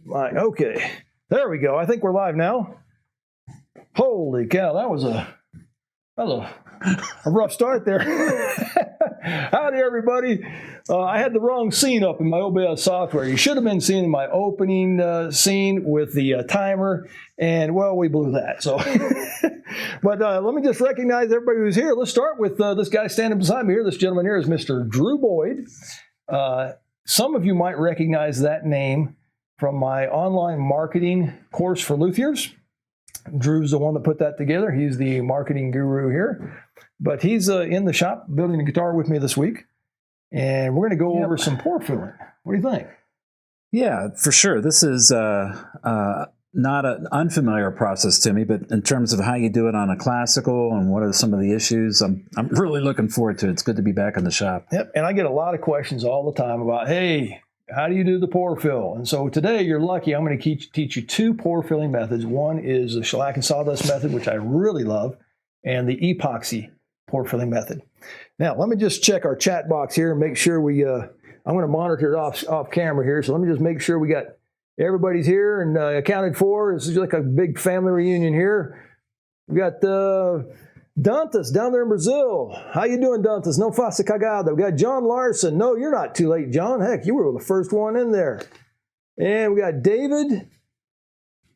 Okay, there we go. I think we're live now. Holy cow, that was a rough start there. Howdy, everybody. I had the wrong scene up in my OBS software. You should have been seeing my opening scene with the timer, and, well, we blew that. So, but let me just recognize everybody who's here. Let's start with this guy standing beside me here. This gentleman here is Mr. Drew Boyd. Some of you might recognize that name from my online marketing course for luthiers. Drew's the one that put that together. He's the marketing guru here. But he's in the shop building a guitar with me this week. And we're going to go over some pore filling. What do you think? Yeah, for sure. This is not an unfamiliar process to me, but in terms of how you do it on a classical and what are some of the issues, I'm really looking forward to it. It's good to be back in the shop. Yep, and I get a lot of questions all the time about, hey, how do you do the pore fill? And so today, you're lucky, I'm going to teach you two pore filling methods. One is the shellac and sawdust method, which I really love, and the epoxy pore filling method. Now, let me just check our chat box here and make sure we, I'm going to monitor it off camera here, so let me just make sure we got everybody's here and accounted for. This is like a big family reunion here. We got Dantas down there in Brazil. How you doing, Dantas? No faça cagada. We got John Larson. No, you're not too late, John. Heck, you were the first one in there. And we got David.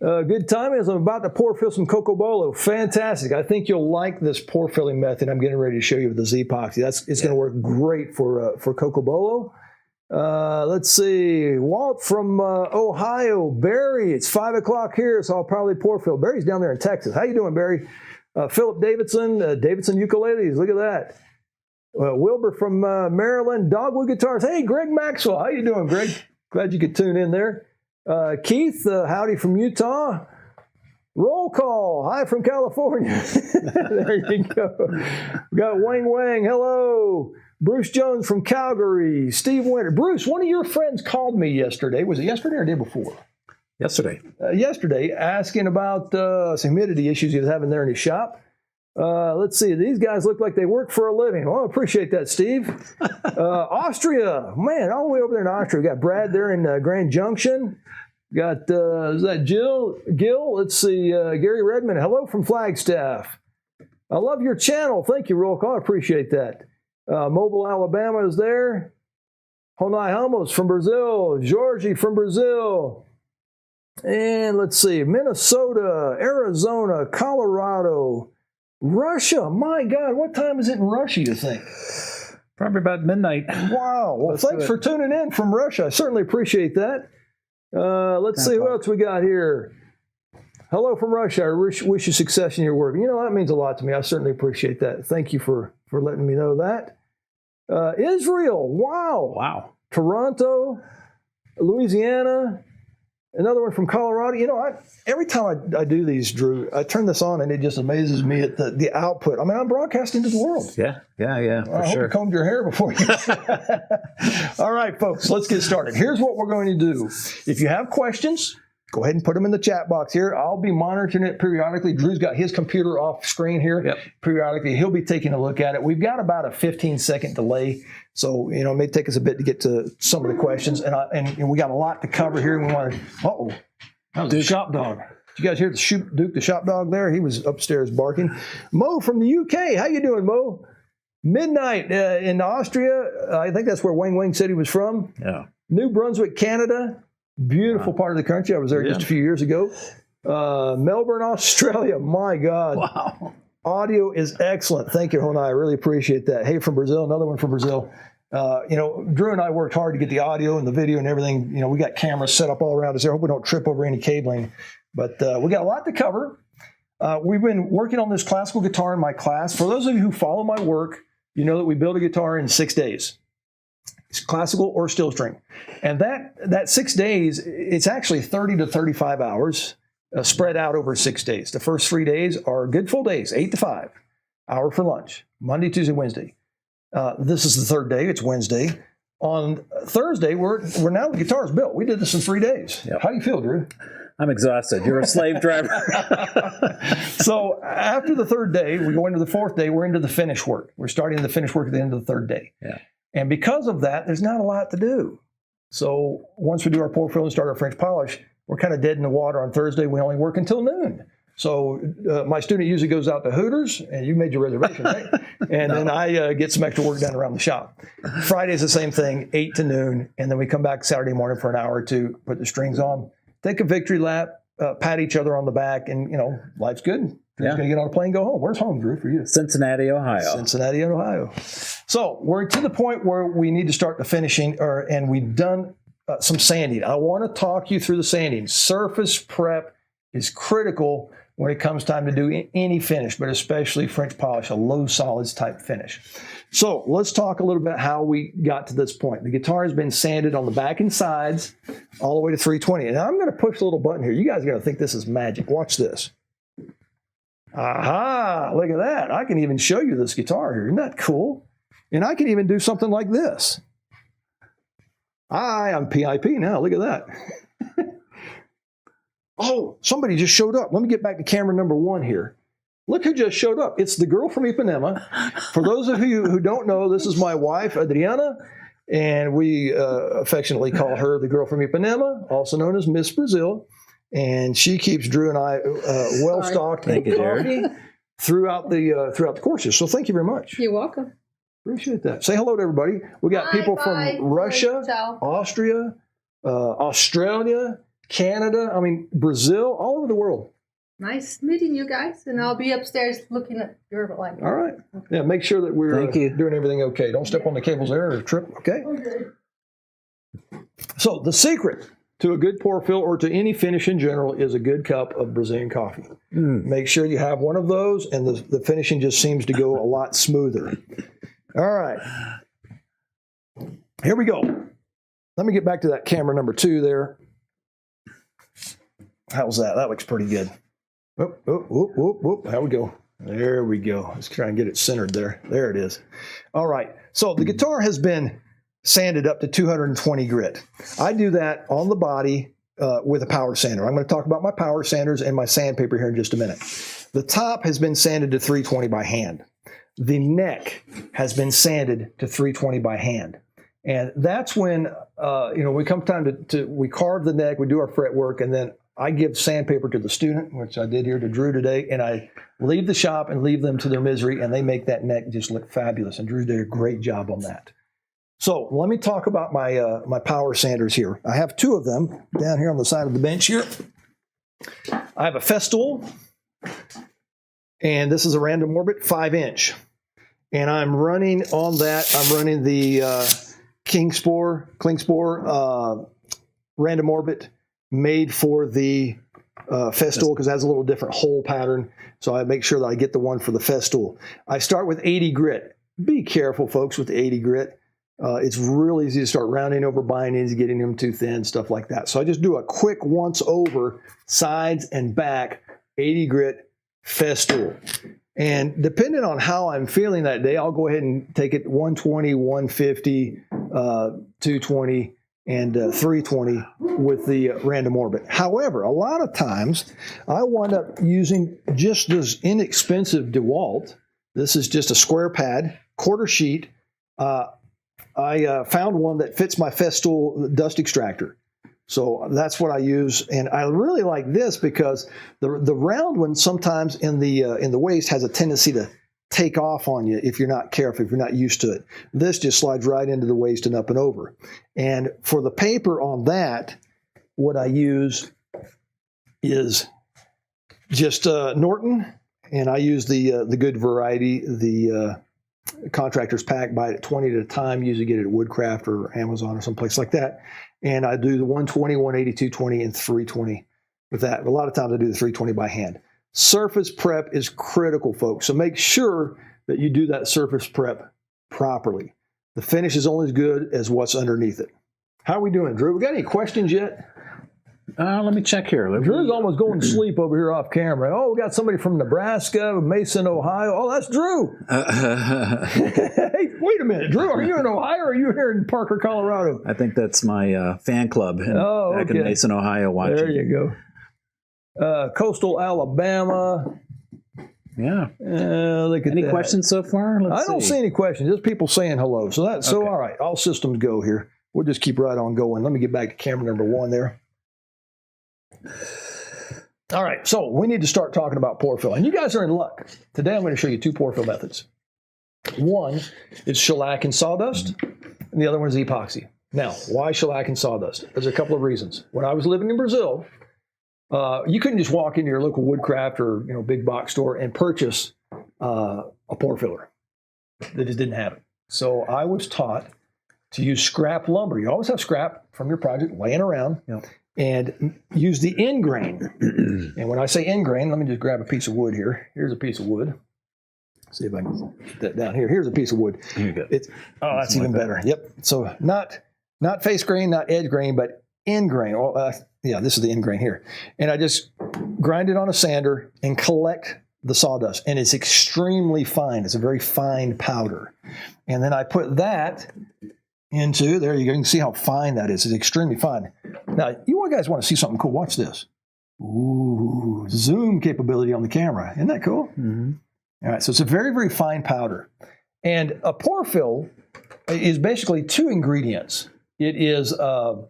Good timing as I'm about to pore fill some cocobolo. Fantastic. I think you'll like this pore filling method I'm getting ready to show you with the Zpoxy. It's going to work great for cocobolo. Let's see. Walt from Ohio. Barry, it's 5 o'clock here, so I'll probably pore fill. Barry's down there in Texas. How you doing, Barry? Philip Davidson, Davidson Ukuleles. Look at that. Wilbur from Maryland. Dogwood Guitars. Hey, Greg Maxwell. How you doing, Greg? Glad you could tune in there. Keith, howdy from Utah. Roll call. Hi from California. There you go. We got Wang. Hello. Bruce Jones from Calgary. Steve Winter. Bruce, one of your friends called me yesterday. Was it yesterday or the day before? Yesterday. Yesterday, asking about some humidity issues he was having there in his shop. Let's see. These guys look like they work for a living. Well, I appreciate that, Steve. Austria. Man, all the way over there in Austria. We got Brad there in Grand Junction. Got, is that Gil? Let's see. Gary Redmond. Hello from Flagstaff. I love your channel. Thank you, Roll Call. I appreciate that. Mobile, Alabama is there. Honai Ramos from Brazil. Georgie from Brazil. And let's see. Minnesota, Arizona, Colorado, Russia. My God, what time is it in Russia, you think? Probably about midnight. Wow. Well, thanks for tuning in from Russia. I certainly appreciate that. Let's see who else we got here. Hello from Russia. I wish you success in your work. You know, that means a lot to me. I certainly appreciate that. Thank you for letting me know that. Israel. Wow. Toronto, Louisiana. Another one from Colorado. You know, every time I do these, Drew, I turn this on and it just amazes me at the output. I mean, I'm broadcasting to the world. Yeah, for I hope sure. you combed your hair before you. All right, folks, let's get started. Here's what we're going to do. If you have questions, go ahead and put them in the chat box here. I'll be monitoring it periodically. Drew's got his computer off screen here. Yep. Periodically. He'll be taking a look at it. We've got about a 15-second delay. So, you know, it may take us a bit to get to some of the questions. And we got a lot to cover here. We want to, that was a shop dog. Did you guys hear Duke the shop dog there? He was upstairs barking. Mo from the UK. How you doing, Mo? Midnight in Austria. I think that's where Wang said he was from. Yeah. New Brunswick, Canada. Beautiful part of the country. I was there just a few years ago. Melbourne, Australia. My God. Wow. Audio is excellent. Thank you, Honai. I really appreciate that. Hey, from Brazil, another one from Brazil. You know, Drew and I worked hard to get the audio and the video and everything. You know, we got cameras set up all around us there. I hope we don't trip over any cabling. But we got a lot to cover. We've been working on this classical guitar in my class. For those of you who follow my work, you know that we build a guitar in 6 days. It's classical or steel string. And that 6 days, it's actually 30 to 35 hours spread out over 6 days. The first 3 days are good full days, 8 to 5, hour for lunch, Monday, Tuesday, Wednesday. This is the third day. It's Wednesday. On Thursday, the guitar's built. We did this in 3 days. Yep. How do you feel, Drew? I'm exhausted. You're a slave driver. So after the third day, we go into the fourth day. We're into the finish work. We're starting the finish work at the end of the third day. Yeah. And because of that, there's not a lot to do. So once we do our pour fill and start our French polish, we're kind of dead in the water on Thursday. We only work until noon. So my student usually goes out to Hooters, and you made your reservation, right? And then I get some extra work done around the shop. Friday's the same thing, 8 to noon, and then we come back Saturday morning for an hour or two, put the strings on, take a victory lap, pat each other on the back, and, life's good. Drew's going to get on a plane and go home. Where's home, Drew, for you? Cincinnati, Ohio. Cincinnati, Ohio. So we're to the point where we need to start the finishing, and we've done some sanding. I want to talk you through the sanding. Surface prep is critical when it comes time to do any finish, but especially French polish, a low solids type finish. So let's talk a little bit how we got to this point. The guitar has been sanded on the back and sides all the way to 320. And I'm going to push the little button here. You guys are going to think this is magic. Watch this. Aha, look at that. I can even show you this guitar here. Isn't that cool? And I can even do something like this. I'm PIP now. Look at that. Oh, somebody just showed up. Let me get back to camera number 1 here. Look who just showed up. It's the girl from Ipanema. For those of you who don't know, this is my wife, Adriana, and we affectionately call her the girl from Ipanema, also known as Miss Brazil. And she keeps Drew and I well-stocked in coffee throughout the courses. So thank you very much. You're welcome. Appreciate that. Say hello to everybody. We got people from Russia, Austria, Australia, Canada, Brazil, all over the world. Nice meeting you guys, and I'll be upstairs looking at your library. All right. Yeah, make sure that we're doing everything okay. Don't step on the cables there or trip, okay? So the secret to a good pour fill or to any finish in general is a good cup of Brazilian coffee. Make sure you have one of those, and the finishing just seems to go a lot smoother. All right. Here we go. Let me get back to that camera number 2 there. How's that? That looks pretty good. Whoop, whoop, whoop, whoop, whoop. There we go. There we go. Let's try and get it centered there. There it is. All right. So the guitar has been sanded up to 220 grit. I do that on the body with a power sander. I'm going to talk about my power sanders and my sandpaper here in just a minute. The top has been sanded to 320 by hand. The neck has been sanded to 320 by hand. And that's when, we come time we carve the neck, we do our fret work, and then I give sandpaper to the student, which I did here to Drew today, and I leave the shop and leave them to their misery, and they make that neck just look fabulous. And Drew did a great job on that. So let me talk about my my power sanders here. I have 2 of them down here on the side of the bench here. I have a Festool, and this is a Random Orbit 5-inch. And I'm running on that, I'm running the Klingspor Random Orbit made for the Festool because it has a little different hole pattern. So I make sure that I get the one for the Festool. I start with 80 grit. Be careful, folks, with the 80 grit. It's really easy to start rounding over bindings, getting them too thin, stuff like that. So I just do a quick once over, sides and back, 80 grit Festool. And depending on how I'm feeling that day, I'll go ahead and take it 120, 150, 220, and 320 with the Random Orbit. However, a lot of times I wind up using just this inexpensive DeWalt. This is just a square pad, quarter sheet. I found one that fits my Festool dust extractor. So that's what I use, and I really like this because the round one sometimes in the waist has a tendency to take off on you if you're not careful, if you're not used to it. This just slides right into the waist and up and over. And for the paper on that, what I use is just Norton, and I use the good variety, the contractor's pack, buy it at 20 at a time, usually get it at Woodcraft or Amazon or someplace like that. And I do the 120, 180, 220, and 320 with that. A lot of times I do the 320 by hand. Surface prep is critical, folks. So make sure that you do that surface prep properly. The finish is only as good as what's underneath it. How are we doing, Drew? We got any questions yet? Let me check here. Drew's almost going to sleep over here off camera. Oh, we got somebody from Nebraska, Mason, Ohio. Oh, that's Drew. Hey, wait a minute. Drew, are you in Ohio or are you here in Parker, Colorado? I think that's my fan club back in Mason, Ohio watching. There you go. Coastal Alabama. Yeah. Look at any that. questions so far? I don't see any questions. Just people saying hello. So all right. All systems go here. we'll just keep right on going. Let me get back to camera number 1 there. All right, so we need to start talking about pore fill. And you guys are in luck. Today I'm going to show you 2 pore fill methods. One is shellac and sawdust, and the other one is epoxy. Now, why shellac and sawdust? There's a couple of reasons. When I was living in Brazil, you couldn't just walk into your local woodcraft or big box store and purchase a pore filler. They just didn't have it. So I was taught to use scrap lumber. You always have scrap from your project laying around. Yep. And use the end grain. And when I say end grain, let me just grab a piece of wood here. Here's a piece of wood. See if I can get that down here. Here's a piece of wood. Here you go. That's even better. Yep. So not face grain, not edge grain, but end grain. Yeah, this is the end grain here. And I just grind it on a sander and collect the sawdust. And it's extremely fine. It's a very fine powder. And then I put that into, there you go, you can see how fine that is. It's extremely fine. Now, you guys want to see something cool, watch this. Ooh, zoom capability on the camera. Isn't that cool? Mm-hmm. All right, so it's a very, very fine powder. And a pore fill is basically 2 ingredients. It is a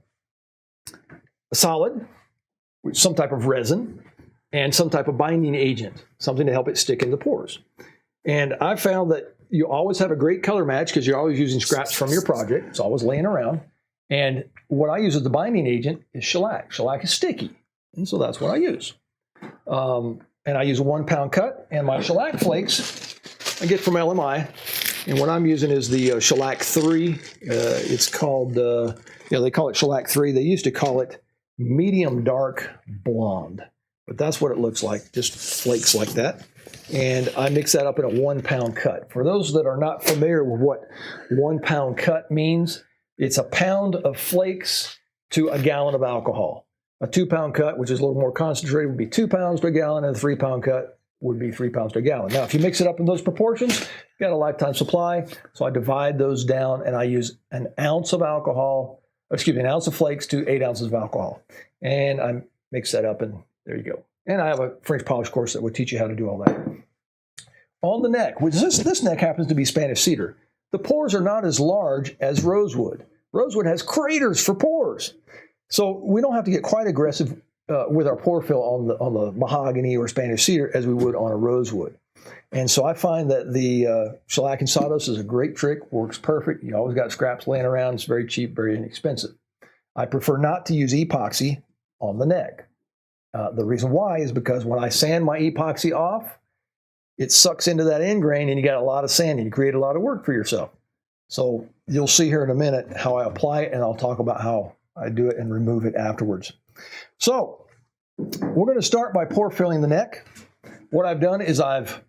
solid, some type of resin, and some type of binding agent, something to help it stick in the pores. And I found that you always have a great color match because you're always using scraps from your project. It's always laying around. And what I use as the binding agent is shellac. Shellac is sticky, and so that's what I use. And I use a 1 pound cut, and my shellac flakes I get from LMI. And what I'm using is the Shellac 3. It's called, they call it Shellac 3. They used to call it medium dark blonde, but that's what it looks like, just flakes like that. And I mix that up in a 1 pound cut. For those that are not familiar with what 1 pound cut means, it's a pound of flakes to a gallon of alcohol. A 2 pound cut, which is a little more concentrated, would be 2 pounds to a gallon, and a 3 pound cut would be 3 pounds to a gallon. Now, if you mix it up in those proportions, you got a lifetime supply. So I divide those down, and I use an ounce of flakes to 8 ounces of alcohol. And I mix that up, and there you go. And I have a French polish course that would teach you how to do all that. On the neck, which this neck happens to be Spanish cedar. The pores are not as large as rosewood. Rosewood has craters for pores. So we don't have to get quite aggressive with our pore fill on the mahogany or Spanish cedar as we would on a rosewood. And so I find that the shellac and sawdust is a great trick, works perfect. You always got scraps laying around. It's very cheap, very inexpensive. I prefer not to use epoxy on the neck. The reason why is because when I sand my epoxy off, it sucks into that end grain, and you got a lot of sanding. You create a lot of work for yourself. So you'll see here in a minute how I apply it, and I'll talk about how I do it and remove it afterwards. So we're going to start by pore filling the neck. What I've done is I've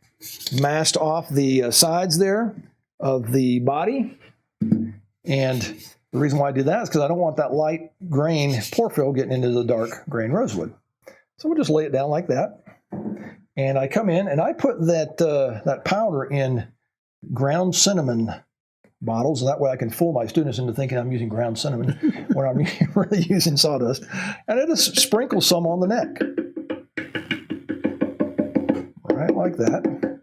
masked off the sides there of the body. And the reason why I do that is because I don't want that light grain pore fill getting into the dark grain rosewood. So we'll just lay it down like that. And I come in and I put that powder in ground cinnamon bottles, and that way I can fool my students into thinking I'm using ground cinnamon when I'm really using sawdust. And I just sprinkle some on the neck. Right, like that.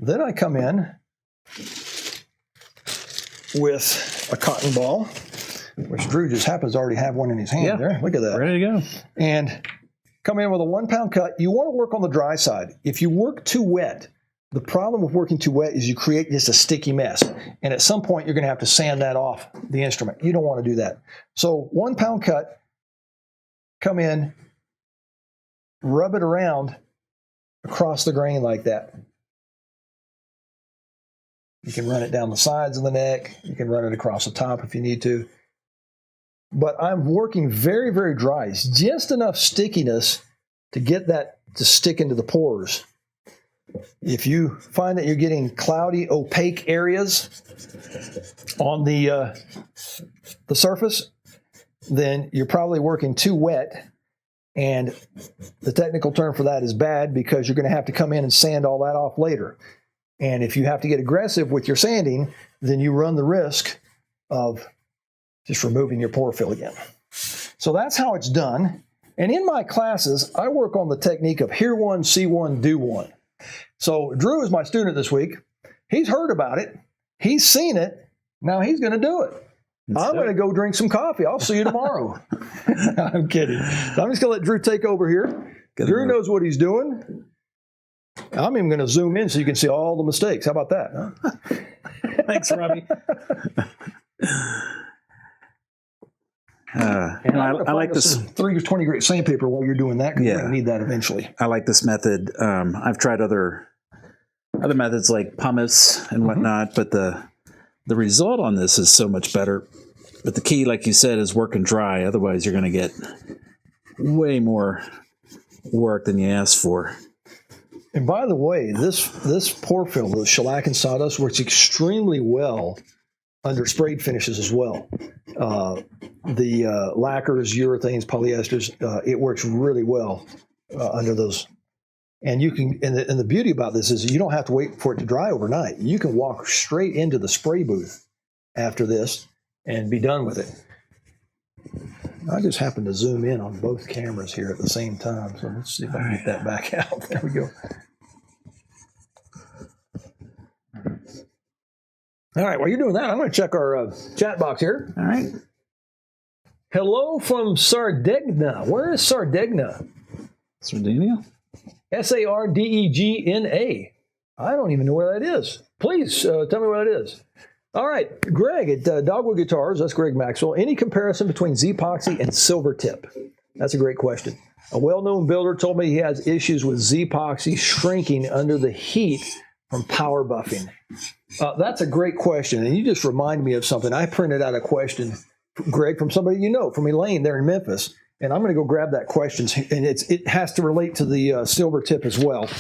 Then I come in with a cotton ball, which Drew just happens to already have one in his hand there. Look at that. Ready to go. And come in with a 1 pound cut. You want to work on the dry side. If you work too wet, the problem with working too wet is you create just a sticky mess. And at some point, you're going to have to sand that off the instrument. You don't want to do that. So 1 pound cut, come in, rub it around across the grain like that. You can run it down the sides of the neck. You can run it across the top if you need to. But I'm working very, very dry. It's just enough stickiness to get that to stick into the pores. If you find that you're getting cloudy, opaque areas on the surface, then you're probably working too wet. And the technical term for that is bad, because you're going to have to come in and sand all that off later. And if you have to get aggressive with your sanding, then you run the risk of just removing your pore fill again. So that's how it's done. And in my classes, I work on the technique of hear one, see one, do one. So Drew is my student this week. He's heard about it. He's seen it. Now he's going to do it. I'm going to go drink some coffee. I'll see you tomorrow. I'm kidding. So I'm just going to let Drew take over here. Drew knows what he's doing. I'm even going to zoom in so you can see all the mistakes. How about that? Huh? Thanks, Robbie. I like this 320 grit sandpaper while you're doing that because you're going to need that eventually. I like this method. I've tried other methods like pumice and whatnot, but the result on this is so much better. But the key, like you said, is working dry. Otherwise, you're going to get way more work than you asked for. And by the way, this pore fill, the shellac and sawdust, works extremely well under sprayed finishes as well. The lacquers, urethanes, polyesters, it works really well under those. And you can, and the beauty about this is you don't have to wait for it to dry overnight. You can walk straight into the spray booth after this and be done with it. I just happened to zoom in on both cameras here at the same time. So let's see if I can get that back out. There we go. All right, while you're doing that, I'm going to check our chat box here. All right. Hello from Sardegna. Where is Sardegna? Sardinia? Sardegna. I don't even know where that is. Please tell me where that is. All right, Greg at Dogwood Guitars. That's Greg Maxwell. Any comparison between Zpoxy and Silvertip? That's a great question. A well-known builder told me he has issues with Zpoxy shrinking under the heat from power buffing. That's a great question, and you just reminded me of something. I printed out a question, Greg, from somebody you know, from Elaine there in Memphis, and I'm going to go grab that question, and it has to relate to the Silvertip as well.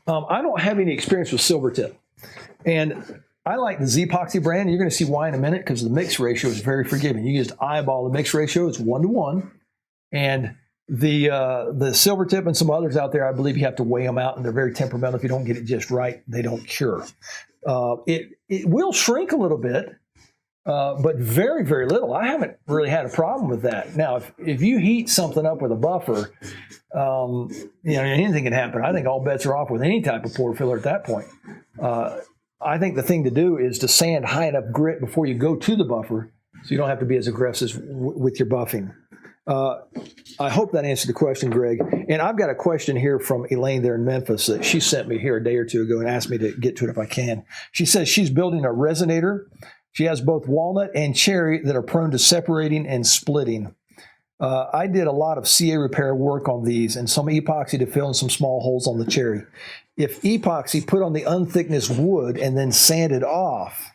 I don't have any experience with Silvertip, and I like the Zpoxy brand. You're going to see why in a minute, because the mix ratio is very forgiving. You just eyeball the mix ratio. It's 1-to-1. And the Silvertip and some others out there, I believe you have to weigh them out, and they're very temperamental. If you don't get it just right, they don't cure. It will shrink a little bit, but very, very little. I haven't really had a problem with that. Now, if you heat something up with a buffer, anything can happen. I think all bets are off with any type of pore filler at that point. I think the thing to do is to sand high enough grit before you go to the buffer so you don't have to be as aggressive with your buffing. I hope that answered the question, Greg. And I've got a question here from Elaine there in Memphis that she sent me here a day or two ago and asked me to get to it if I can. She says she's building a resonator. She has both walnut and cherry that are prone to separating and splitting. I did a lot of CA repair work on these and some epoxy to fill in some small holes on the cherry. If epoxy put on the unthickness wood and then sanded off,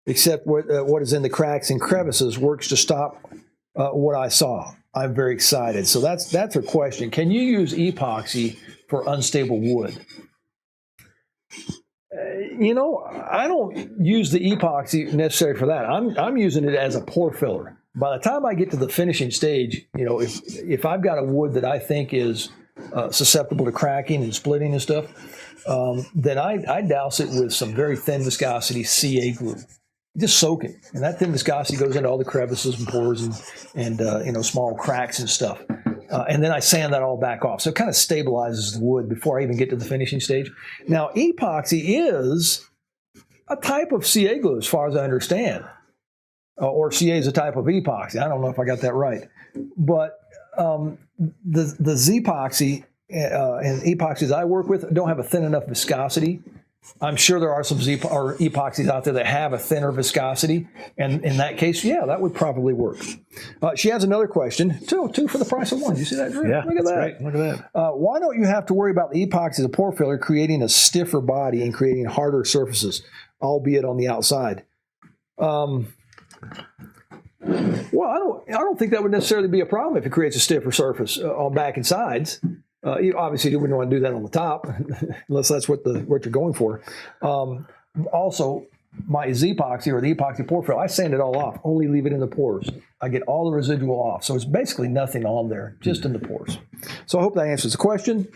except what is in the cracks and crevices, works to stop what I saw. I'm very excited. So that's her question. Can you use epoxy for unstable wood? I don't use the epoxy necessarily for that. I'm using it as a pore filler. By the time I get to the finishing stage, if I've got a wood that I think is susceptible to cracking and splitting and stuff, then I douse it with some very thin viscosity CA glue. Just soak it, and that thin viscosity goes into all the crevices and pores and small cracks and stuff. And then I sand that all back off. So it kind of stabilizes the wood before I even get to the finishing stage. Now, epoxy is a type of CA glue, as far as I understand. Or CA is a type of epoxy. I don't know if I got that right. But the Zpoxy and epoxies I work with don't have a thin enough viscosity. I'm sure there are some epoxies out there that have a thinner viscosity, and in that case, yeah, that would probably work. She has another question. Two for the price of one. You see that, Drew? Yeah, look at that. Right. Look at that. Why don't you have to worry about the epoxy as a pore filler creating a stiffer body and creating harder surfaces, albeit on the outside? Well, I don't think that would necessarily be a problem if it creates a stiffer surface on back and sides. Obviously, you wouldn't want to do that on the top, unless that's what you're going for. Also, my Zpoxy or the epoxy pore fill, I sand it all off, only leave it in the pores. I get all the residual off, so it's basically nothing on there, just in the pores. So I hope that answers the question.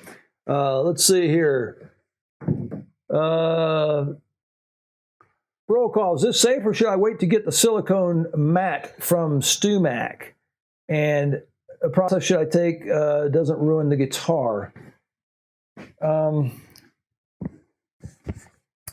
Let's see here. Roll call. Is this safe, or should I wait to get the silicone mat from StuMac? And a process should I take doesn't ruin the guitar? I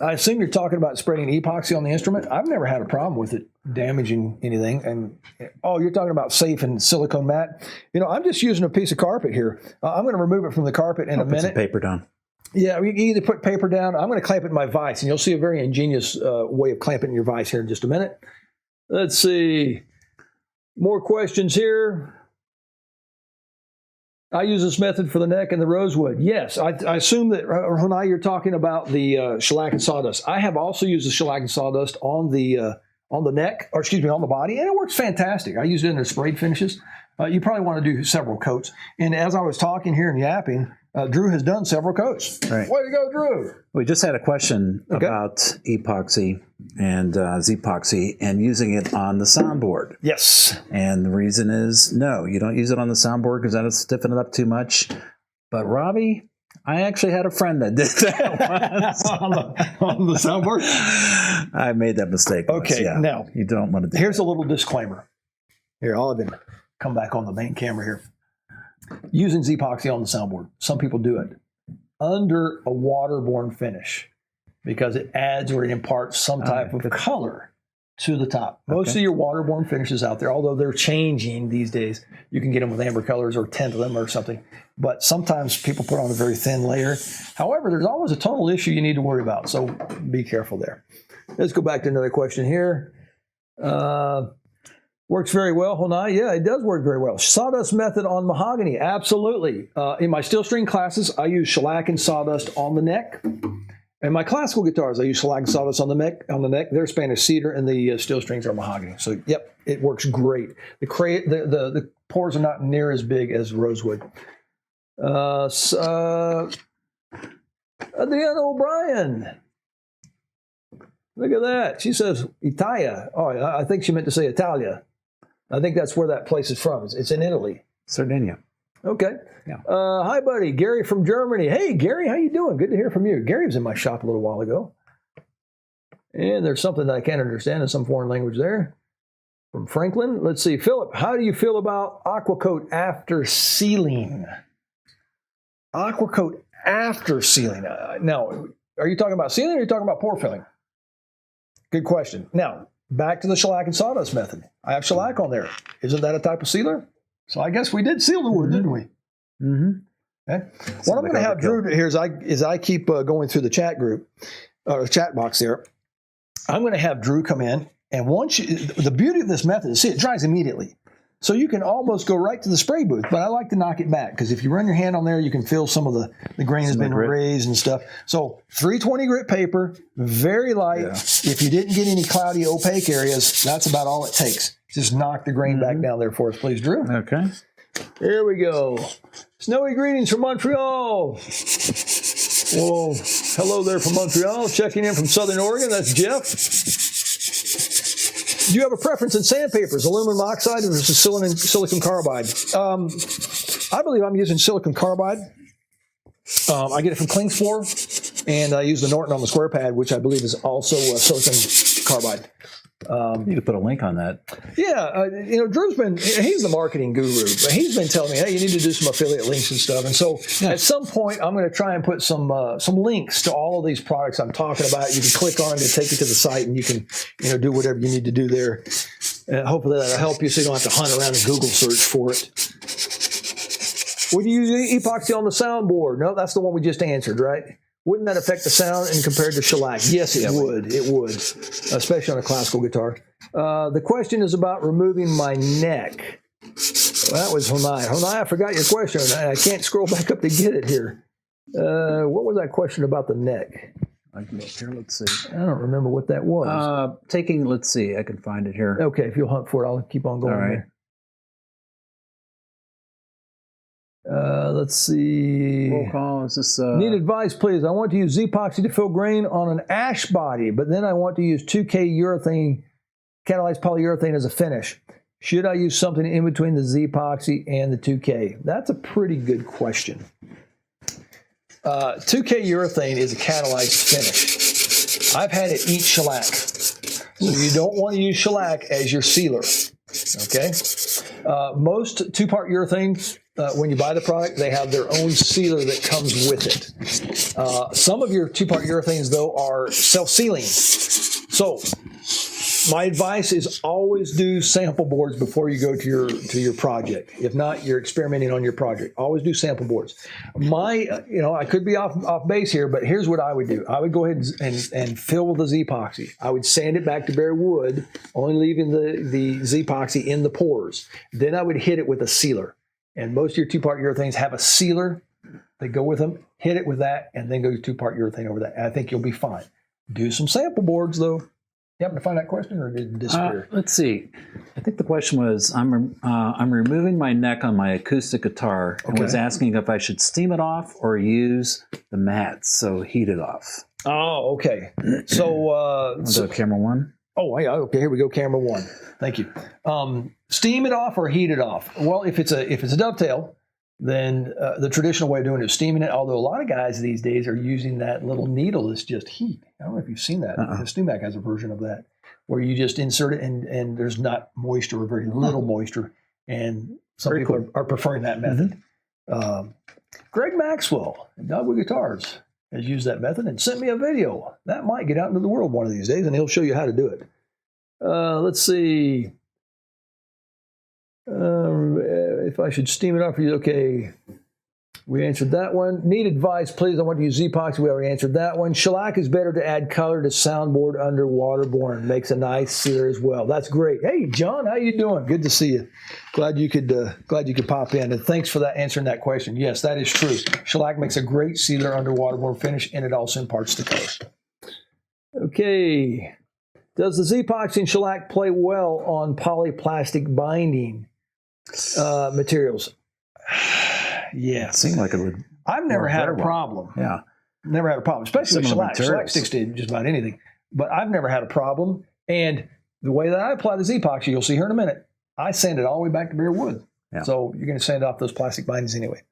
assume you're talking about spraying epoxy on the instrument. I've never had a problem with it. damaging anything. And oh, you're talking about safe and silicone mat. You know, I'm just using a piece of carpet here. I'm going to remove it from the carpet in a Put some minute. paper down. Yeah, you can either put paper down. I'm going to clamp it in my vise, and you'll see a very ingenious way of clamping your vise here in just a minute. Let's see. More questions here. I use this method for the neck and the rosewood. Yes, I assume that, Honai, you're talking about the shellac and sawdust. I have also used the shellac and sawdust on the neck, or excuse me, on the body, and it works fantastic. I used it in the sprayed finishes. You probably want to do several coats. And as I was talking here and yapping, Drew has done several coats. Right. Way to go, Drew. We just had a question about epoxy and Zpoxy and using it on the soundboard. Yes. And the reason is, no, you don't use it on the soundboard because that'll stiffen it up too much. But Robbie, I actually had a friend that did that once. on the soundboard? I made that mistake once, Okay, yeah. now, you don't want to do here's a little disclaimer. Here, I'll even come back on the main camera here. Using Zpoxy on the soundboard. Some people do it under a waterborne finish because it adds or it imparts some type of color to the top. Most of your waterborne finishes out there, although they're changing these days, you can get them with amber colors or tint them or something. But sometimes people put on a very thin layer. However, there's always a tonal issue you need to worry about, so be careful there. Let's go back to another question here. Works very well, Honai. Yeah, it does work very well. Sawdust method on mahogany, absolutely. In my steel string classes, I use shellac and sawdust on the neck. And my classical guitars, I use shellac and sawdust on the neck. They're Spanish cedar, and the steel strings are mahogany. So, yep, it works great. The pores are not near as big as rosewood. Adriana O'Brien. Look at that. She says Italia. Oh, I think she meant to say Italia. I think that's where that place is from. It's in Italy. Sardinia. Okay. Yeah. Hi, buddy. Gary from Germany. Hey, Gary, how you doing? Good to hear from you. Gary was in my shop a little while ago. And there's something that I can't understand in some foreign language there. From Franklin. Let's see. Philip, how do you feel about aqua coat after sealing? Aqua coat after sealing. Now, are you talking about sealing or are you talking about pore filling? Good question. Now, back to the shellac and sawdust method. I have shellac on there. Isn't that a type of sealer? So I guess we did seal the wood, didn't we? Mm-hmm. Okay. What I'm going to have Drew do here is I keep going through the chat group, or the chat box there. I'm going to have Drew come in, and the beauty of this method is, see, it dries immediately. So you can almost go right to the spray booth, but I like to knock it back because if you run your hand on there, you can feel some of the grain has been raised and stuff. So 320 grit paper, very light. Yeah. If you didn't get any cloudy, opaque areas, that's about all it takes. Just knock the grain back down there for us, please, Drew. Okay. Here we go. Snowy greetings from Montreal. Well, hello there from Montreal. Checking in from Southern Oregon. That's Jeff. Do you have a preference in sandpapers, aluminum oxide versus silicon carbide? I believe I'm using silicon carbide. I get it from Klingspor, and I use the Norton on the square pad, which I believe is also silicon carbide. You need to put a link on that. Yeah, he's the marketing guru. He's been telling me, hey, you need to do some affiliate links and stuff. And so at some point, I'm going to try and put some links to all of these products I'm talking about. You can click on to take you to the site, and you can do whatever you need to do there. Hopefully that'll help you so you don't have to hunt around and Google search for it. Would you use epoxy on the soundboard? No, that's the one we just answered, right? Wouldn't that affect the sound and compared to shellac? Yes, it would. It would, especially on a classical guitar. The question is about removing my neck. Well, that was Honai. Honai, I forgot your question. I can't scroll back up to get it here. What was that question about the neck? I can look here. Let's see. I don't remember what that was. Let's see. I can find it here. Okay, if you'll hunt for it, I'll keep on going. All right. There. Let's see. Roll call. Is this need advice, please? I want to use Zpoxy to fill grain on an ash body, but then I want to use 2K urethane, catalyzed polyurethane as a finish. Should I use something in between the Zpoxy and the 2K? That's a pretty good question. 2K urethane is a catalyzed finish. I've had it eat shellac. So you don't want to use shellac as your sealer. Okay? Most two-part urethanes, when you buy the product, they have their own sealer that comes with it. Some of your two-part urethanes, though, are self-sealing. So My advice is always do sample boards before you go to your project. If not, you're experimenting on your project. Always do sample boards. I could be off base here, but here's what I would do. I would go ahead and fill with the Zpoxy. I would sand it back to bare wood, only leaving the Zpoxy in the pores. Then I would hit it with a sealer. And most of your two-part urethanes have a sealer that go with them. Hit it with that, and then go to two-part urethane over that. And I think you'll be fine. Do some sample boards, though. You happen to find that question, or did it disappear? Let's see. I think the question was, I'm removing my neck on my acoustic guitar and was asking if I should steam it off or use the mats, so heat it off. Oh, okay. So, camera one. Oh, yeah. Okay, here we go. Camera one. Thank you. Steam it off or heat it off? Well, if it's a dovetail, then the traditional way of doing it is steaming it. Although a lot of guys these days are using that little needle that's just heat. I don't know if you've seen that. The Stumac has a version of that where you just insert it and there's not moisture or very little moisture. And some people are preferring that method. Greg Maxwell at Dogwood Guitars has used that method and sent me a video. That might get out into the world one of these days, and he'll show you how to do it. Let's see. If I should steam it off for you, okay. We answered that one. Need advice, please. I want to use Epoxy. We already answered that one. Shellac is better to add color to soundboard under waterborne. Makes a nice sealer as well. That's great. Hey, John, how you doing? Good to see you. Glad you could pop in. And thanks for answering that question. Yes, that is true. Shellac makes a great sealer under waterborne finish, and it also imparts the color. Okay. Does the Zpoxy and shellac play well on polyplastic binding materials? Yes. It seemed like it would. I've never had a problem. Yeah. Never had a problem, especially with shellac. Materials. Shellac sticks to just about anything. But I've never had a problem. And the way that I apply the Zpoxy, you'll see here in a minute, I sand it all the way back to bare wood. Yeah. So you're going to sand off those plastic bindings anyway.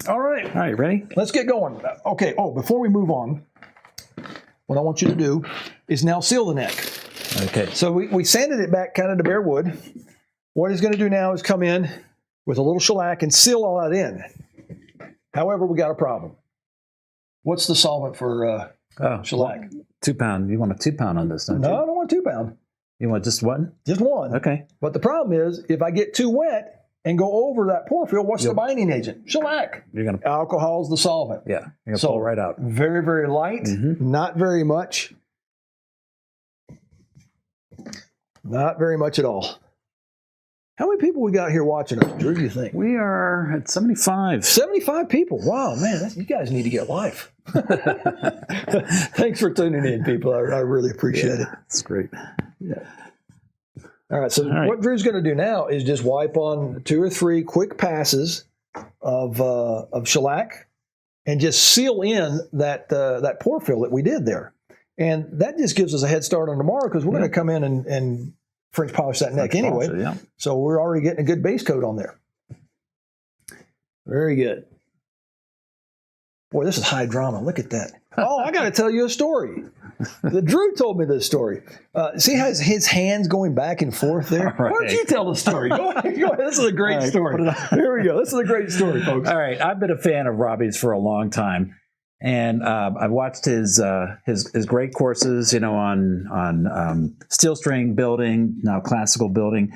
All right, ready? Let's get going. Okay, before we move on, what I want you to do is now seal the neck. Okay. So we sanded it back kind of to bare wood. What he's going to do now is come in with a little shellac and seal all that in. However, we got a problem. What's the solvent for shellac? 2 pound. You want a 2 pound on this, don't you? No, I don't want 2 pound. You want just one? Just one. Okay. But the problem is, if I get too wet and go over that pore fill, what's the binding agent? Shellac. Alcohol's the solvent. Yeah. You're going to pull right out. Very, very light. Not very much. Not very much at all. How many people we got here watching us, Drew, do you think? We are at 75. 75 people. Wow, man, you guys need to get live. Thanks for tuning in, people. I really appreciate it. That's great. Yeah. All right, so what Drew's going to do now is just wipe on 2 or 3 quick passes of shellac and just seal in that pore fill that we did there. And that just gives us a head start on tomorrow because we're going to come in and French polish that neck anyway. So we're already getting a good base coat on there. Very good. Boy, this is high drama. Look at that. Oh, I got to tell you a story. Drew told me this story. See how his hands going back and forth there? Right. Why don't you tell the story? Go ahead. This is a great story. Here we go. This is a great story, folks. All right. I've been a fan of Robbie's for a long time. And I've watched his great courses, on steel string building, now classical building.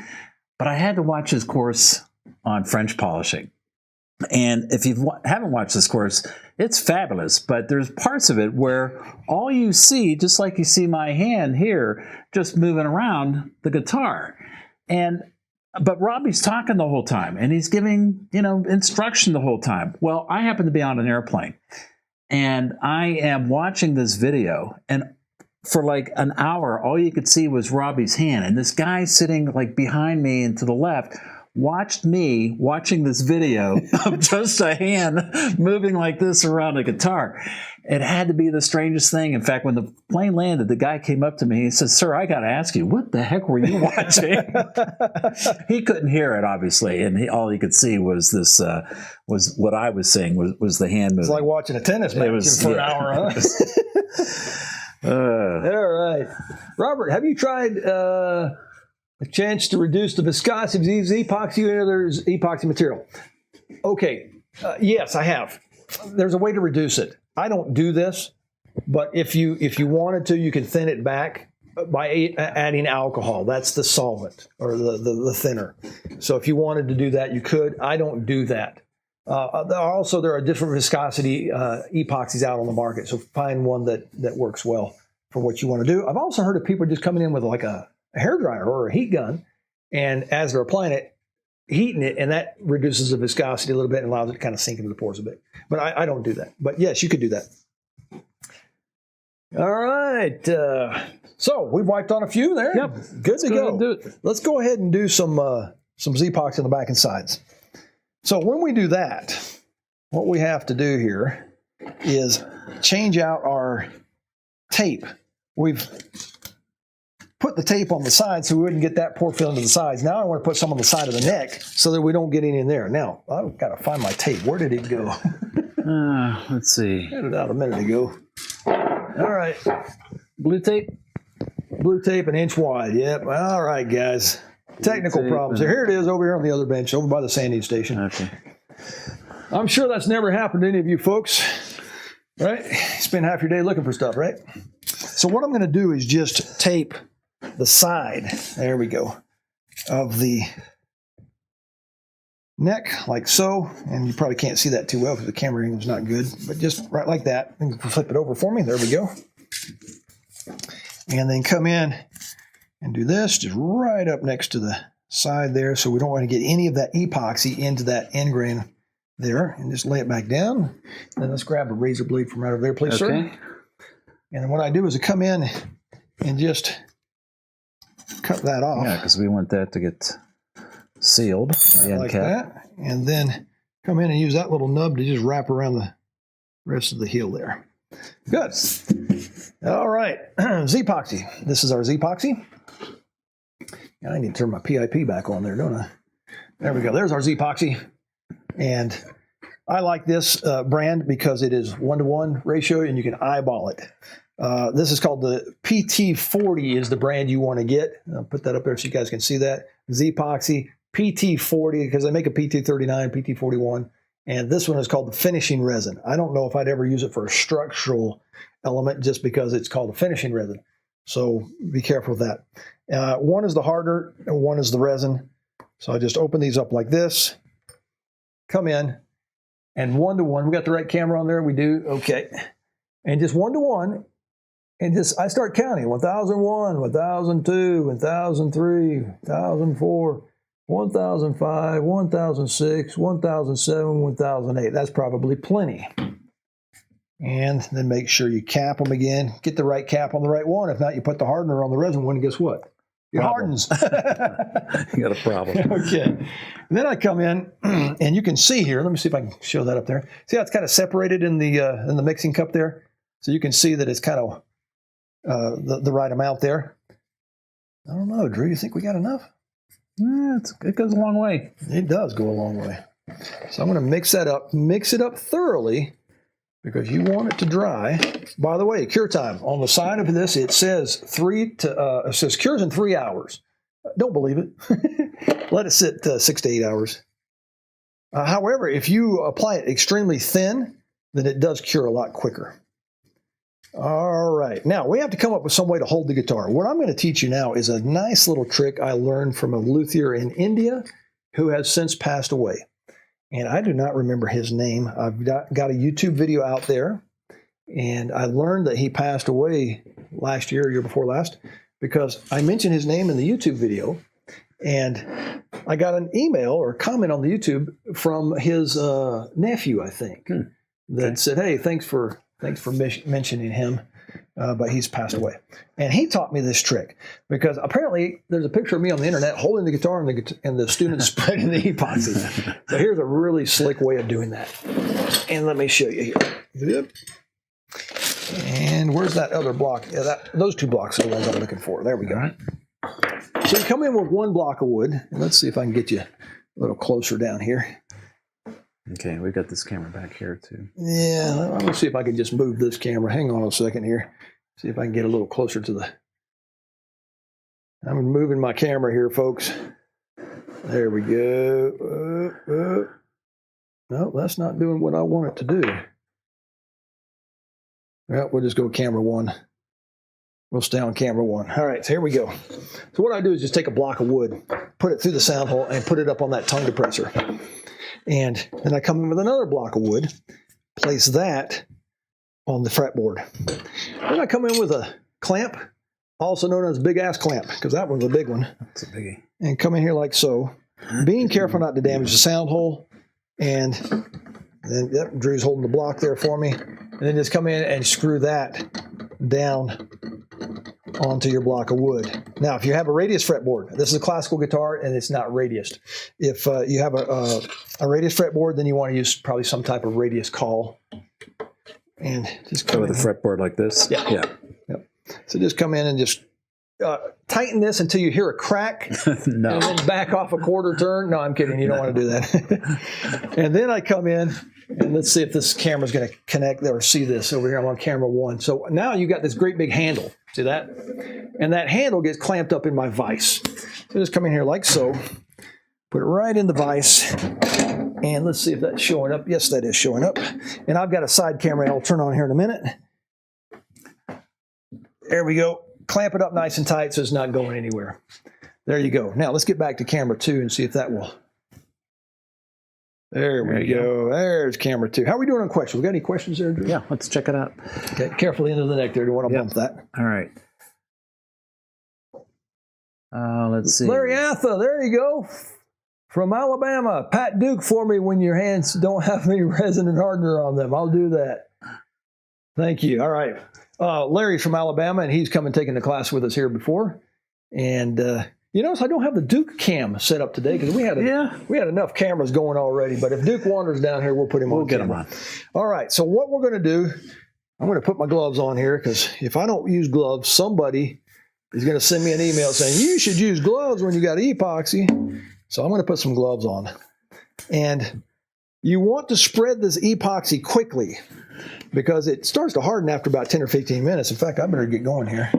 But I had to watch his course on French polishing. And if you haven't watched this course, it's fabulous. But there's parts of it where all you see, just like you see my hand here, just moving around the guitar. But Robbie's talking the whole time, and he's giving instruction the whole time. Well, I happen to be on an airplane. And I am watching this video, and for like an hour, all you could see was Robbie's hand. And this guy sitting like behind me and to the left watched me watching this video of just a hand moving like this around a guitar. It had to be the strangest thing. In fact, when the plane landed, the guy came up to me. He said, "Sir, I got to ask you, what the heck were you watching?" He couldn't hear it, obviously, and all he could see was this. Was what I was saying was the hand moving. It's like watching a tennis match for an hour, huh? All right, Robert, have you tried a chance to reduce the viscosity of Epoxy or any other epoxy material? Okay, yes, I have. There's a way to reduce it. I don't do this, But if you wanted to, you can thin it back by adding alcohol. That's the solvent or the thinner. So if you wanted to do that, you could. I don't do that. Also, there are different viscosity epoxies out on the market. So find one that works well for what you want to do. I've also heard of people just coming in with like a hairdryer or a heat gun, and as they're applying it, heating it, and that reduces the viscosity a little bit and allows it to kind of sink into the pores a bit. But I don't do that. But yes, you could do that. All right. So we've wiped on a few there. Yep. Good to go. Do it. Let's go ahead and do some Zpoxy on the back and sides. So when we do that, what we have to do here is change out our tape. We've put the tape on the side so we wouldn't get that pore fill into the sides. Now I want to put some on the side of the neck so that we don't get any in there. Now, I've got to find my tape. Where did it go? Let's see. I had it out a minute ago. All right. Blue tape? Blue tape, an inch wide. Yep. All right, guys. Technical problems. So here it is over here on the other bench, over by the sanding station. Okay. I'm sure that's never happened to any of you folks, right? You spend half your day looking for stuff, right? So what I'm going to do is just tape the side, there we go, of the neck like so. And you probably can't see that too well because the camera angle is not good, but just right like that. And flip it over for me. There we go. And then come in and do this just right up next to the side there. So we don't want to get any of that epoxy into that end grain there. And just lay it back down. Then let's grab a razor blade from right over there, please, sir. And then what I do is I come in and just cut that off. Yeah, because we want that to get sealed. Like that. And then come in and use that little nub to just wrap around the rest of the heel there. Good. All right. Zpoxy. This is our Zpoxy. I need to turn my PIP back on there, don't I? There we go. There's our Zpoxy. And I like this brand because it is 1-to-1 ratio and you can eyeball it. This is called the PT40 is the brand you want to get. I'll put that up there so you guys can see that. Zpoxy PT40 because they make a PT39, PT41. And this one is called the finishing resin. I don't know if I'd ever use it for a structural element just because it's called a finishing resin. So be careful with that. One is the harder and one is the resin. So I just open these up like this, come in, and 1-to-1. We got the right camera on there? We do? Okay. And just 1-to-1, and just I start counting 1001, 1002, 1003, 1004, 1005, 1006, 1007, 1008. That's probably plenty. And then make sure you cap them again. Get the right cap on the right one. If not, you put the hardener on the resin one, and guess what? It hardens. You got a problem. Okay. And then I come in, and you can see here. Let me see if I can show that up there. See how it's kind of separated in the mixing cup there? So you can see that it's kind of the right amount there. I don't know, Drew. You think we got enough? It goes a long way. It does go a long way. So I'm going to mix that up. Mix it up thoroughly because you want it to dry. By the way, cure time. On the side of this, it says it says cures in 3 hours. Don't believe it. Let it sit 6 to 8 hours. However, if you apply it extremely thin, then it does cure a lot quicker. All right. Now, we have to come up with some way to hold the guitar. What I'm going to teach you now is a nice little trick I learned from a luthier in India who has since passed away. And I do not remember his name. I've got a YouTube video out there, and I learned that he passed away last year, year before last, because I mentioned his name in the YouTube video, and I got an email or comment on the YouTube from his nephew, I think, that said, "Hey, thanks for mentioning him, but he's passed away." And he taught me this trick because apparently there's a picture of me on the internet holding the guitar and the student spreading the epoxy. So here's a really slick way of doing that. And let me show you here. Yep. And where's that other block? Yeah, those 2 blocks are the ones I'm looking for. There we go. So you come in with 1 block of wood. And let's see if I can get you a little closer down here. Okay, we've got this camera back here too. Yeah, let me see if I can just move this camera. Hang on a second here. See if I can get a little closer to the... I'm moving my camera here, folks. There we go. No, that's not doing what I want it to do. Well, we'll just go camera 1. We'll stay on camera 1. All right, so here we go. So what I do is just take a block of wood, put it through the sound hole, and put it up on that tongue depressor. And then I come in with another block of wood, place that on the fretboard. Then I come in with a clamp, also known as big ass clamp, because that one's a big one. That's a biggie. And come in here like so, being careful not to damage the sound hole. And then, yep, Drew's holding the block there for me. And then just come in and screw that down onto your block of wood. Now, if you have a radius fretboard, this is a classical guitar and it's not radiused. If you have a radius fretboard, then you want to use probably some type of radius call. And just come with a fretboard like this? Yeah. Yep. So just come in and just tighten this until you hear a crack. No. And then back off a quarter turn. No, I'm kidding. You don't want to do that. And then I come in, and let's see if this camera's going to connect or see this over here. I'm on camera 1. So now you got this great big handle. See that? And that handle gets clamped up in my vise. So just come in here like so. Put it right in the vise. And let's see if that's showing up. Yes, that is showing up. And I've got a side camera I'll turn on here in a minute. There we go. Clamp it up nice and tight so it's not going anywhere. There you go. Now let's get back to camera 2 and see if that will. There we go. There's camera 2. How are we doing on questions? We got any questions there, Drew? Yeah, let's check it out. Okay, carefully into the neck there. Don't want to bump that. All right. Let's see. Larry Atha, there you go. From Alabama. Pat Duke for me when your hands don't have any resin and hardener on them. I'll do that. Thank you. All right. Larry's from Alabama, and he's come and taken the class with us here before. And you notice I don't have the Duke cam set up today because we had enough cameras going already. But if Duke wanders down here, we'll put him on. We'll get him camera. on. All right. So what we're going to do, I'm going to put my gloves on here because if I don't use gloves, somebody is going to send me an email saying you should use gloves when you got epoxy. So I'm going to put some gloves on. And you want to spread this epoxy quickly because it starts to harden after about 10 or 15 minutes. In fact, I better get going here.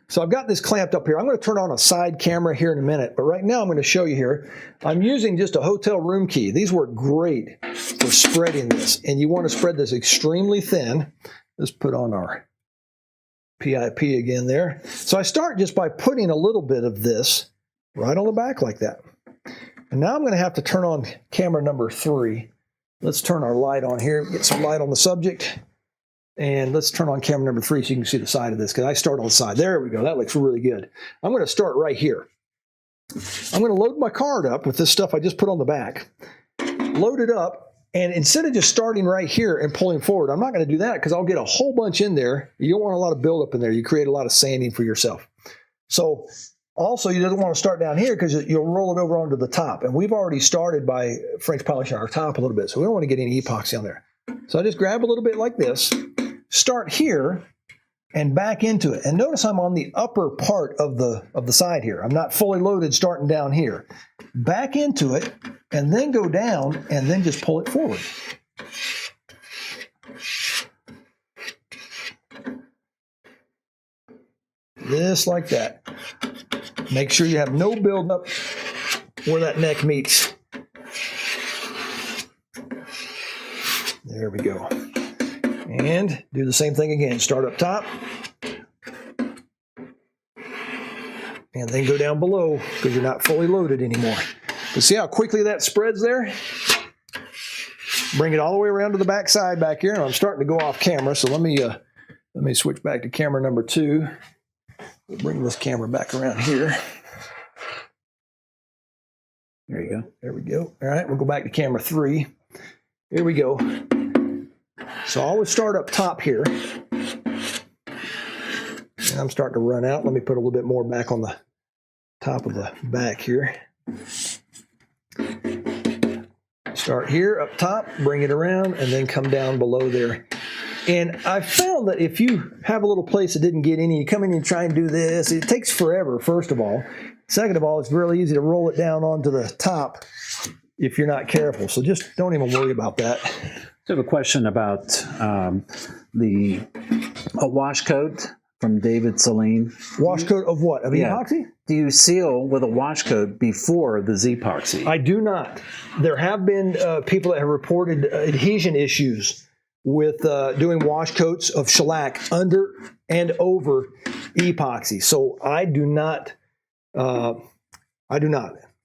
So I've got this clamped up here. I'm going to turn on a side camera here in a minute, but right now I'm going to show you here. I'm using just a hotel room key. These work great for spreading this, and you want to spread this extremely thin. Let's put on our PIP again there. So I start just by putting a little bit of this right on the back like that. And now I'm going to have to turn on camera number 3. Let's turn our light on here, get some light on the subject. And let's turn on camera number 3 so you can see the side of this, because I start on the side. There we go. That looks really good. I'm going to start right here. I'm going to load my card up with this stuff I just put on the back. Load it up, and instead of just starting right here and pulling forward, I'm not going to do that because I'll get a whole bunch in there. You don't want a lot of buildup in there. You create a lot of sanding for yourself. So also, you don't want to start down here because you'll roll it over onto the top. And we've already started by French polishing our top a little bit, so we don't want to get any epoxy on there. So I just grab a little bit like this, start here, and back into it. And notice I'm on the upper part of the side here. I'm not fully loaded starting down here. Back into it, and then go down, and then just pull it forward. Just like that. Make sure you have no buildup where that neck meets. There we go. And do the same thing again. Start up top. And then go down below because you're not fully loaded anymore. But see how quickly that spreads there? Bring it all the way around to the back side back here. And I'm starting to go off camera, so let me switch back to camera number 2. We'll bring this camera back around here. There you go. There we go. All right, we'll go back to camera 3. Here we go. So I always start up top here. And I'm starting to run out. Let me put a little bit more back on the top of the back here. Start here up top, bring it around, and then come down below there. And I found that if you have a little place that didn't get any, you come in and try and do this, it takes forever, first of all. Second of all, it's really easy to roll it down onto the top if you're not careful. So just don't even worry about that. I have a question about a wash coat from David Celine. Wash coat of what? Of epoxy? Do you seal with a wash coat before the Zpoxy? I do not. There have been people that have reported adhesion issues with doing wash coats of shellac under and over epoxy. So I do not.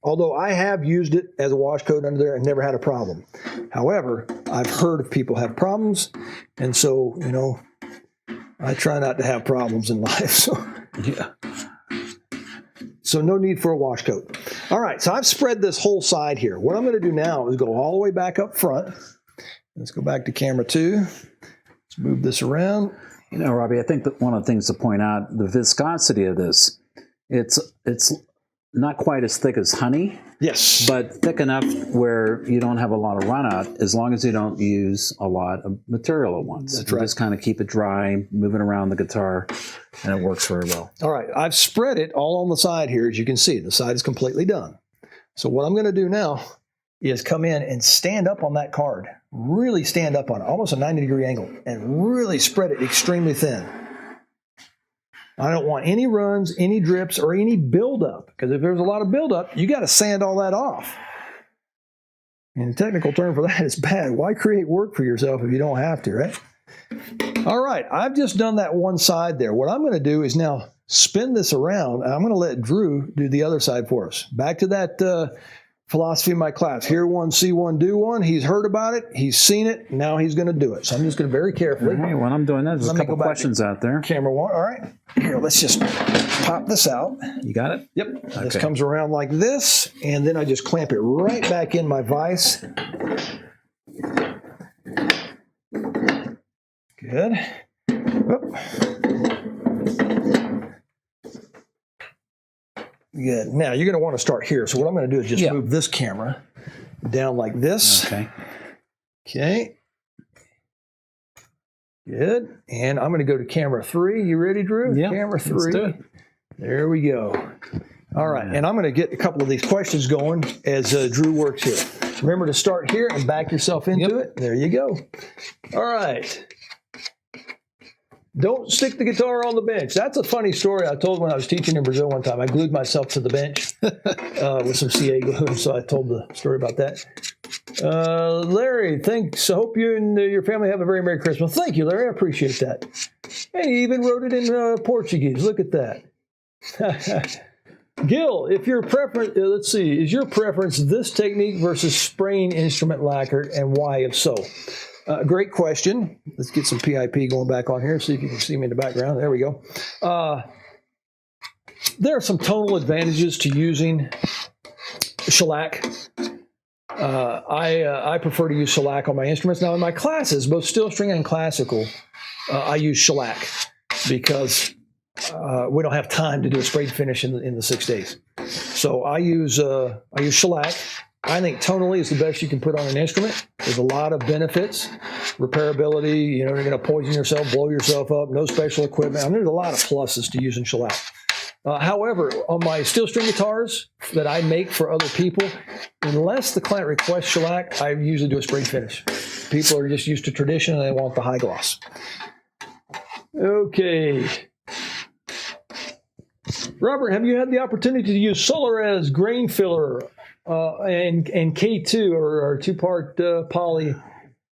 Although I have used it as a wash coat under there and never had a problem. However, I've heard of people have problems, and so I try not to have problems in life. So Yeah. So no need for a wash coat. All right, so I've spread this whole side here. What I'm going to do now is go all the way back up front. Let's go back to camera 2. Let's move this around. Robbie, I think that one of the things to point out, the viscosity of this, it's not quite as thick as honey, Yes. but thick enough where you don't have a lot of run out, as long as you don't use a lot of material at once. That's You right. just kind of keep it dry, move it around the guitar, and it works very well. All right, I've spread it all on the side here. As you can see, the side is completely done. So what I'm going to do now is come in and stand up on that card. Really stand up on it, almost a 90-degree angle, and really spread it extremely thin. I don't want any runs, any drips, or any buildup, because if there's a lot of buildup, you got to sand all that off. And the technical term for that is bad. Why create work for yourself if you don't have to, right? All right, I've just done that one side there. What I'm going to do is now spin this around, and I'm going to let Drew do the other side for us. Back to that philosophy of my class. Hear one, see one, do one. He's heard about it. He's seen it. Now he's going to do it. So I'm just going to very carefully. Hey, when I'm doing that, there's Let a me couple go back questions out there. Camera 1. All right. Here, let's just pop this out. You got it? Yep. This Okay. comes around like this, and then I just clamp it right back in my vise. Good. Whoop. Good. Now you're going to want to start here. So what I'm going to do is just move this camera down like this. Okay. Okay. Good. And I'm going to go to camera 3. You ready, Drew? Yeah. Camera 3. Let's do it. There we go. All right. And I'm going to get a couple of these questions going as Drew works here. Remember to start here and back yourself into it. There you go. All right. Don't stick the guitar on the bench. That's a funny story I told when I was teaching in Brazil one time. I glued myself to the bench with some CA glue, so I told the story about that. Larry, thanks. I hope you and your family have a very Merry Christmas. Thank you, Larry. I appreciate that. And he even wrote it in Portuguese. Look at that. Gil, if your preference, let's see, is your preference this technique versus spraying instrument lacquer, and why, if so? Great question. Let's get some PIP going back on here, see if you can see me in the background. There we go. There are some tonal advantages to using shellac. I prefer to use shellac on my instruments. Now, in my classes, both steel string and classical, I use shellac because we don't have time to do a sprayed finish in the 6 days. So I use shellac. I think tonally is the best you can put on an instrument. There's a lot of benefits. Repairability, you're going to poison yourself, blow yourself up, no special equipment. I mean, there's a lot of pluses to using shellac. However, on my steel string guitars that I make for other people, unless the client requests shellac, I usually do a sprayed finish. People are just used to tradition and they want the high gloss. Okay. Robert, have you had the opportunity to use Solarez grain filler and K2 or two-part poly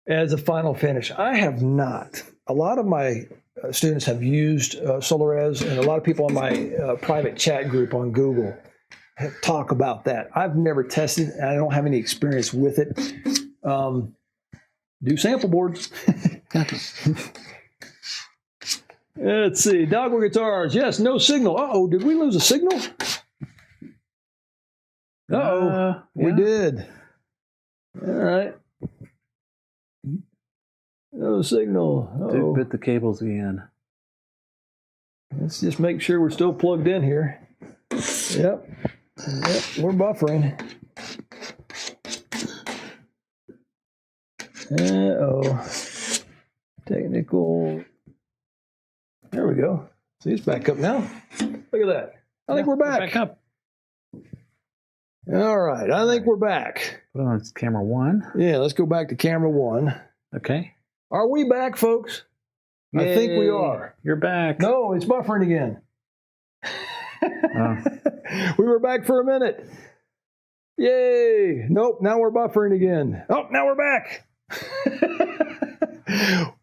as a final finish? I have not. A lot of my students have used Solarez, and a lot of people on my private chat group on Google talk about that. I've never tested it, and I don't have any experience with it. Do sample boards. Let's see. Dogwood guitars. Yes, no signal. Uh-oh, did we lose a signal? Uh-oh, we did. All right. No signal. Uh-oh. Bit the cables again. Let's just make sure we're still plugged in here. Yep, we're buffering. Uh-oh. Technical. There we go. See, it's back up now. Look at that. I think we're back. Back up. All right, I think we're back. Put on camera 1. Yeah, let's go back to camera 1. Okay. Are we back, folks? I think we are. You're back. No, it's buffering again. We were back for a minute. Yay. Nope, now we're buffering again. Oh, now we're back.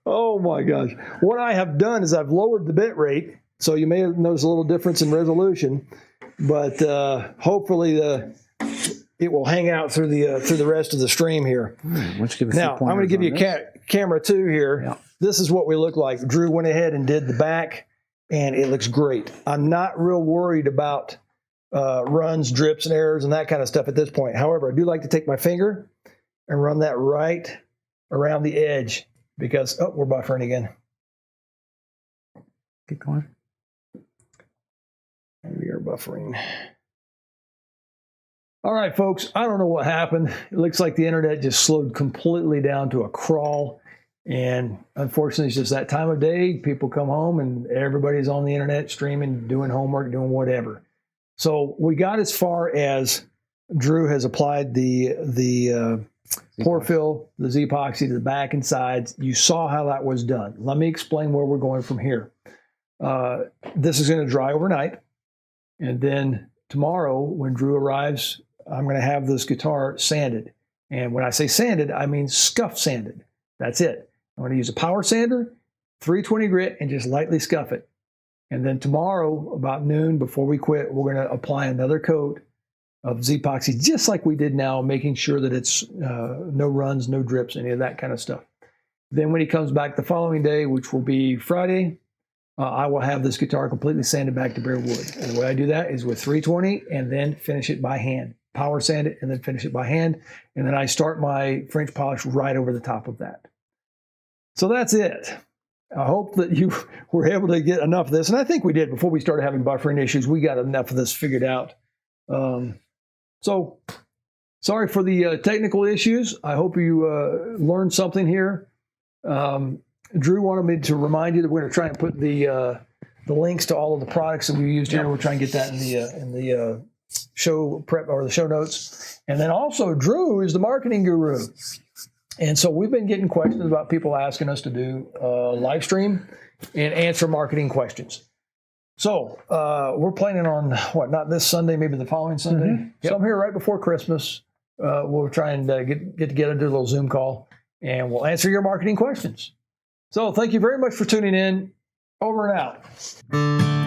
Oh my gosh. What I have done is I've lowered the bit rate, so you may have noticed a little difference in resolution, but hopefully it will hang out through the rest of the stream here. Now, I'm going to give you camera 2 here. Yeah. This is what we look like. Drew went ahead and did the back, and it looks great. I'm not real worried about runs, drips, and errors and that kind of stuff at this point. However, I do like to take my finger and run that right around the edge because, oh, we're buffering again. Keep going. We are buffering. All right, folks, I don't know what happened. It looks like the internet just slowed completely down to a crawl. And unfortunately, it's just that time of day. People come home and everybody's on the internet streaming, doing homework, doing whatever. So we got as far as Drew has applied the pore fill, the Zpoxy to the back and sides. You saw how that was done. Let me explain where we're going from here. This is going to dry overnight. And then tomorrow, when Drew arrives, I'm going to have this guitar sanded. And when I say sanded, I mean scuff sanded. That's it. I'm going to use a power sander, 320 grit, and just lightly scuff it. And then tomorrow, about noon, before we quit, we're going to apply another coat of Zpoxy, just like we did now, making sure that it's no runs, no drips, any of that kind of stuff. Then when he comes back the following day, which will be Friday, I will have this guitar completely sanded back to bare wood. And the way I do that is with 320 and then finish it by hand. Power sand it and then finish it by hand. And then I start my French polish right over the top of that. So that's it. I hope that you were able to get enough of this. And I think we did. Before we started having buffering issues, we got enough of this figured out. So sorry for the technical issues. I hope you learned something here. Drew wanted me to remind you that we're going to try and put the links to all of the products that we used here. We'll try and get that in the show prep or the show notes. And then also, Drew is the marketing guru. And so we've been getting questions about people asking us to do a live stream and answer marketing questions. So we're planning on, what, not this Sunday, maybe the following Sunday? Mm-hmm. Yep. So I'm here right before Christmas. We'll try and get together, do a little Zoom call, and we'll answer your marketing questions. So thank you very much for tuning in. Over and out.